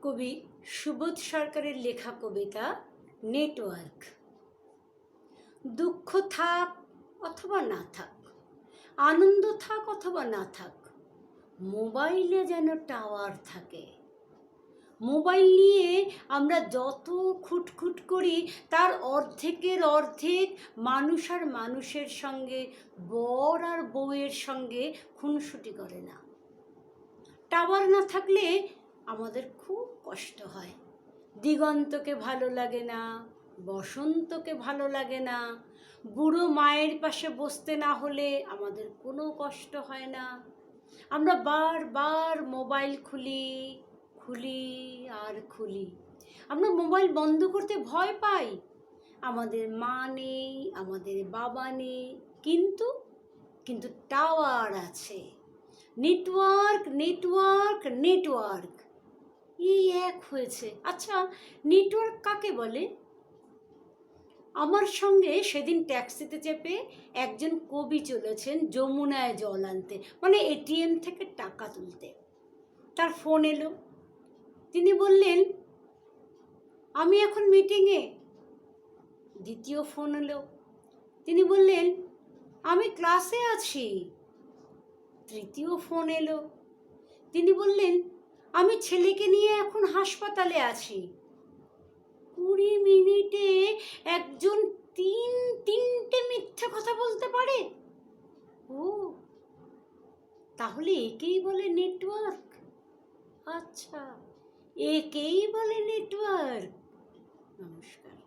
কবি সুবোধ সরকারের লেখা কবিতা নেটওয়ার্ক। দুঃখ থাক অথবা না থাক, আনন্দ থাক অথবা না থাক, মোবাইলে যেন টাওয়ার থাকে। মোবাইল নিয়ে আমরা যত খুটখুট করি তার অর্ধেকের অর্ধেক মানুষ আর মানুষের সঙ্গে, বর আর বউয়ের সঙ্গে খুনসুটি করে না। টাওয়ার না থাকলে আমাদের খুব কষ্ট হয়। দিগন্তকে ভালো লাগে না, বসন্তকে ভালো লাগে না, বুড়ো মায়ের পাশে বসতে না হলে আমাদের কোনো কষ্ট হয় না। আমরা বারবার মোবাইল খুলি খুলি আর খুলি। আমরা মোবাইল বন্ধ করতে ভয় পাই। আমাদের মা নেই, আমাদের বাবা নেই, কিন্তু কিন্তু টাওয়ার আছে। নেটওয়ার্ক নেটওয়ার্ক নেটওয়ার্ক, এই এক হয়েছে। আচ্ছা, নেটওয়ার্ক কাকে বলে? আমার সঙ্গে সেদিন ট্যাক্সিতে চেপে একজন কবি চলেছেন যমুনায় জল আনতে, মানে এটিএম থেকে টাকা তুলতে। তার ফোন এলো, তিনি বললেন আমি এখন মিটিংয়ে। দ্বিতীয় ফোন এলো, তিনি বললেন আমি ক্লাসে আছি। তৃতীয় ফোন এলো, তিনি বললেন আমি ছেলেকে নিয়ে এখন হাসপাতালে আছি। 20 মিনিটে একজন তিনটে মিথ্যে কথা বলতে পারে? ও, তাহলে একেই বলে নেটওয়ার্ক। আচ্ছা, একেই বলে নেটওয়ার্ক। নমস্কার।